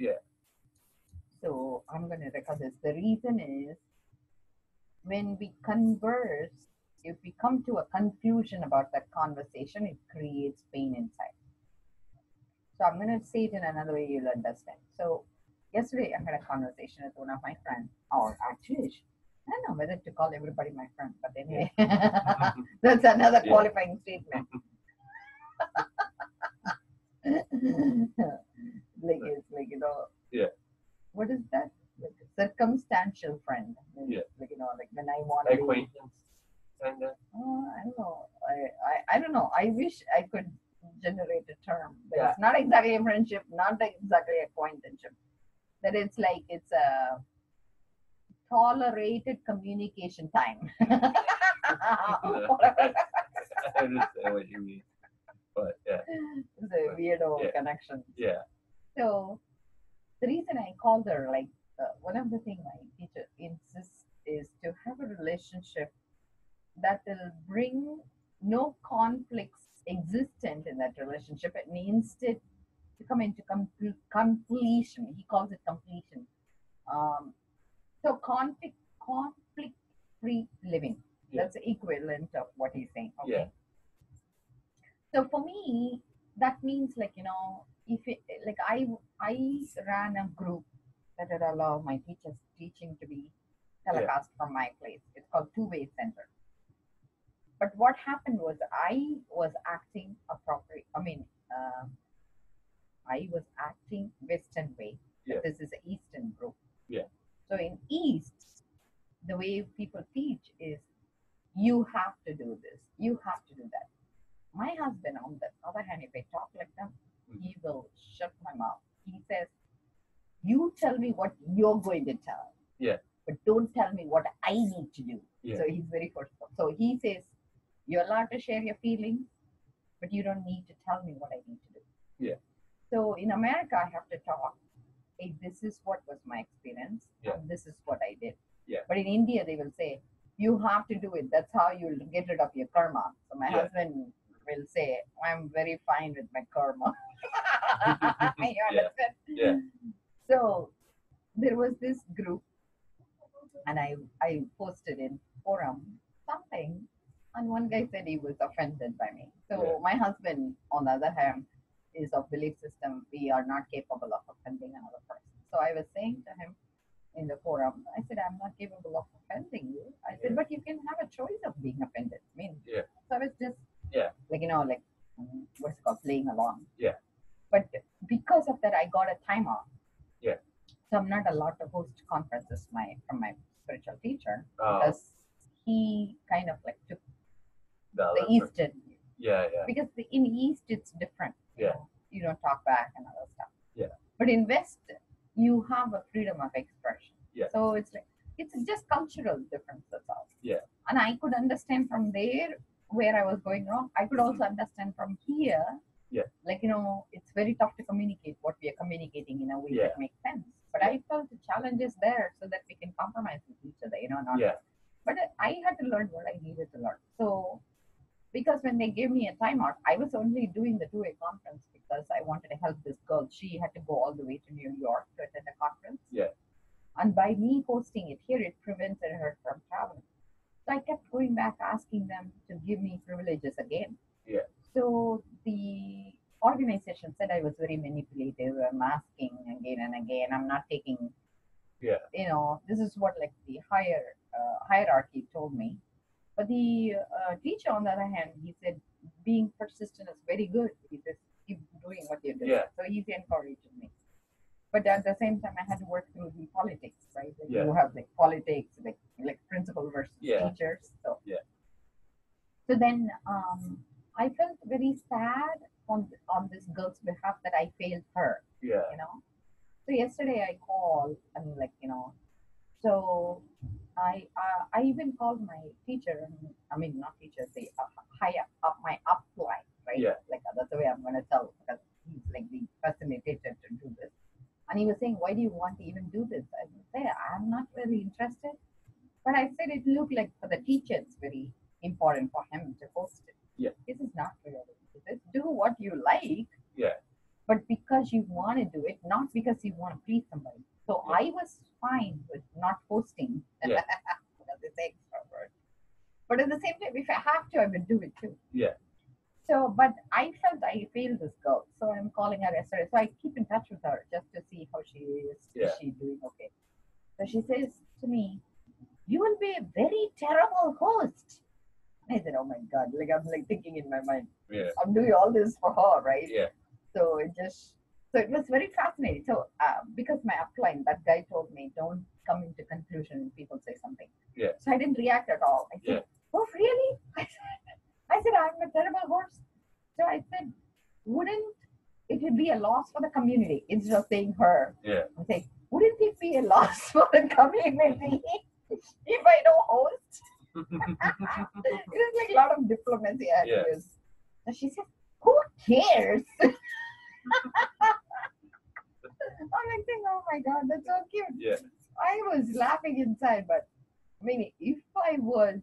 Yeah. So I'm going to record this. The reason is when we converse, if we come to a conclusion about that conversation, it creates pain inside. So I'm going to say it in another way you'll understand. So yesterday I had a conversation with one of my friends, or actually, I don't know whether to call everybody my friend, but anyway, that's another qualifying statement. Like it's like what is that? Like a circumstantial friend. Like like when I want to acquaintance. I don't know. I don't know. I wish I could generate a term. But it's not exactly a friendship, not exactly a acquaintanceship. That it's like it's a tolerated communication time. I understand what you mean. But It's a weirdo connection. Yeah. So the reason I called her, like one of the things my teacher insists is to have a relationship that will bring no conflicts existent in that relationship. It means to come into completion. He calls it completion. Um, so conflict free living. That's the equivalent of what he's saying. Okay. So for me, that means like if it, like I ran a group that would allow my teachers teaching to be telecast from my place. It's called Two-Way Center. But what happened was I was acting appropriate. I mean, I was acting Western way. This is an Eastern group. So in East, the way people teach is you have to do this, you have to do that. My husband, on the other hand, if I talk like them, he will shut my mouth. He says, "You tell me what you're going to tell, but don't tell me what I need to do." So he's very forceful. So he says, "You're allowed to share your feelings, but you don't need to tell me what I need to do." So in America, I have to talk. Hey, this is what was my experience. And this is what I did. But in India, they will say, "You have to do it. That's how you'll get rid of your karma." So my husband will say, "I'm very fine with my karma." You understand? So there was this group, and I posted in forum something, and one guy said he was offended by me. So my husband, on the other hand, is of belief system we are not capable of offending another person. So I was saying to him in the forum, I said, "I'm not capable of offending you." I said, "But you can have a choice of being offended." I mean, so I was just like like what's it called, playing along. But because of that, I got a time off. So I'm not allowed to host conferences from my spiritual teacher because he kind of like took the Eastern. Because in East it's different. You don't talk back and other stuff. But in West, you have a freedom of expression. So it's like it's just cultural difference. That's all. And I could understand from there where I was going wrong. I could also understand from here. Like it's very tough to communicate what we are communicating in a way that makes sense. But I felt the challenge is there so that we can compromise with each other. Not. But I had to learn what I needed to learn. So because when they gave me a timeout, I was only doing the two-way conference because I wanted to help this girl. She had to go all the way to New York to attend a conference. And by me hosting it here, it prevented her from traveling. So I kept going back asking them to give me privileges again. So the organization said I was very manipulative. I'm asking again and again. I'm not taking. This is what like the hierarchy told me. But the teacher, on the other hand, he said being persistent is very good. He says keep doing what you're doing. So he's encouraging me. But at the same time, I had to work through the politics, right? Like you have like politics, like principal versus teachers. So then I felt very sad on this girl's behalf that I failed her. So yesterday I called and so I even called my teacher. I mean not teacher, the higher up my upline, right? Like that's the way I'm gonna tell because he's like the facilitator to do this. And he was saying, "Why do you want to even do this?" I said, "I'm not really interested." But I said it looked like for the teacher it's very important for him to host it. This is not really. He says, "Do what you like." but because you want to do it, not because you want to please somebody. So Yeah. I was fine with not posting Yeah. as they say extrovert. But at the same time, if I have to, I will do it too. Yeah. So, but I felt I failed this girl, so I'm calling her yesterday. So I keep in touch with her just to see how she is. Yeah. Is she doing okay? So she says to me, "You will be a very terrible host." I said, "Oh my God!" Like I'm like thinking in my mind, Yeah. I'm doing all this for her, right? Yeah. So it was very fascinating. So because my upline, that guy told me, don't come into conclusion when people say something. Yeah. So I didn't react at all. I said, "Oh really?" I said, "I'm a terrible host." So I said, "Wouldn't it be a loss for the community?" Instead of saying her, Yeah. I say, "Wouldn't it be a loss for the community if I don't host?" It is like a lot of diplomacy I had to use. And she said, "Who cares?" I'm like, "Oh my God, that's so cute." Yeah. I was laughing inside, but I mean, if I was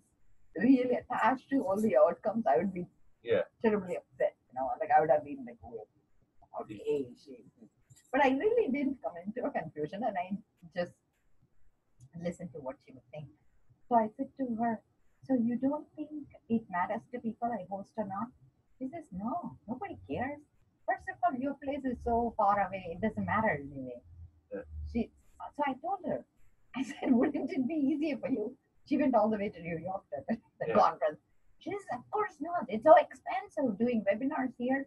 really attached to all the outcomes, I would be terribly upset. Like I would have been like, "Oh, okay, she." But I really didn't come into a conclusion, and I just listened to what she was saying. So I said to her, "So you don't think it matters to people I host or not?" She says, "No, nobody cares. First of all, your place is so far away, it doesn't matter anyway." Yeah. So I told her, I said, "Wouldn't it be easier for you?" She went all the way to New York to the conference. She says, "Of course not. It's so expensive doing webinars here."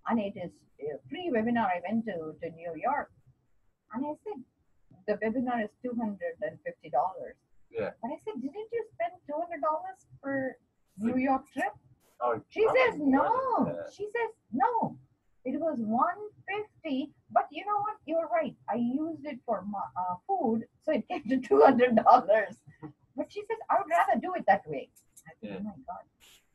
And it is a free webinar I went to New York. And I said, "The webinar is $250. Yeah. But I said, "Didn't you spend $200 for New York trip?" Oh, She says, more than "No." that. She says, "No. It was 150. But you know what? You're right. I used it for my, food, so it came to $200. But she says, "I would rather do it that way." I said, "Oh my God."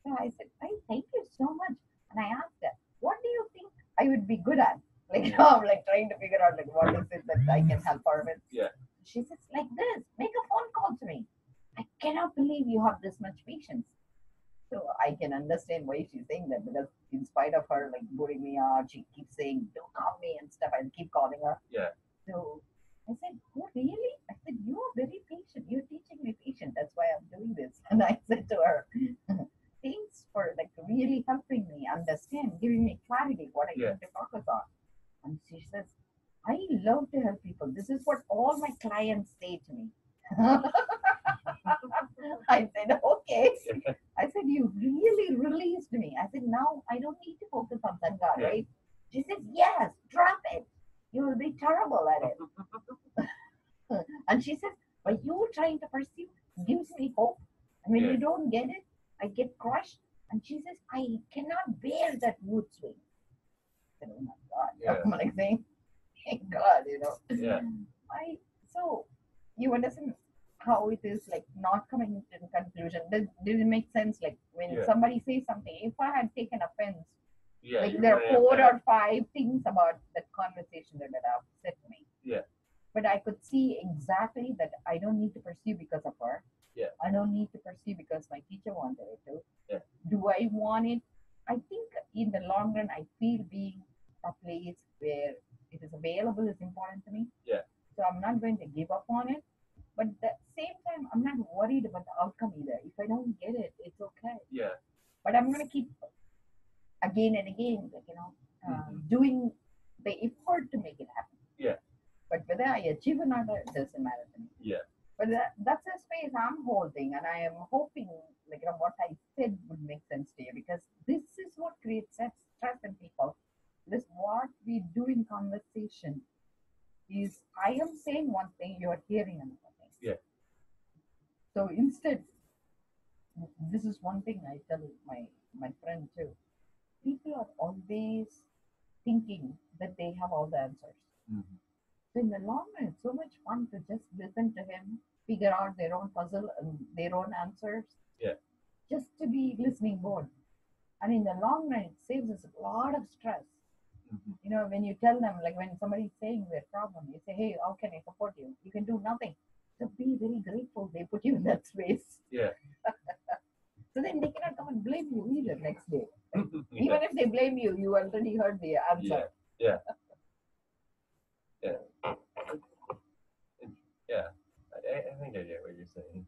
So I said, "I thank you so much." And I asked her, "What do you think I would be good at?" Like, I'm like trying to figure out like what is it that I can help her with. Yeah. She says, "Like this, make a phone call to me." I cannot believe you have this much patience. So I can understand why she's saying that, because in spite of her like bullying me out, she keeps saying, "Don't call me" and stuff. I keep calling her. Yeah. So I said, "Oh really?" I said, "You are very patient. You're teaching me patience. That's why I'm doing this." And I said to her, "Thanks for like really helping me understand, giving me clarity what I need to focus on." And she says, "I love to help people. This is what all my clients say to me." I said, "Okay." I said, "You really released me." I said, "Now I don't need to focus on Sangha, right?" She said, "Yes, drop it. You will be terrible at it." And she says, "But you trying to pursue gives me hope. And when you don't get it, I get crushed." And she says, "I cannot bear that mood swing." I said, "Oh my God." I'm like saying, "Thank God, Yeah. So you understand how it is like not coming to the conclusion. Did it make sense? Like when somebody says something, if I had taken offense, like there are 4 or 5 things about that conversation that have upset me. Yeah. But I could see exactly that I don't need to pursue because of her. Yeah. I don't need to pursue because my teacher wanted it to. Yeah. Do I want it? I think in the long run, I feel being a place where it is available is important to me. Yeah. So I'm not going to give up on it. But at the same time, I'm not worried about the outcome either. If I don't get it, it's okay. Yeah. But I'm going to keep again and again, like, doing the effort to make it happen. Yeah. But whether I achieve or not, it doesn't matter to me. Yeah. But that's a space I'm holding, and I am hoping, like, what I said would make sense to you, because this is what creates stress in people. This what we do in conversation is I am saying one thing, you are hearing another thing. Yeah. So instead, this is one thing I tell my friend too. People are always thinking that they have all the answers. Mm-hmm. So in the long run, it's so much fun to just listen to him, figure out their own puzzle and their own answers. Yeah. Just to be listening mode. And in the long run, it saves us a lot of stress. Mm-hmm. When you tell them, like when somebody's saying their problem, you say, "Hey, how can I support you?" You can do nothing. So be very grateful they put you in that space. Yeah. So then they cannot come and blame you either next day. Even if they blame you, you already heard the answer. Yeah, yeah, it, it, yeah. I think I get what you're saying.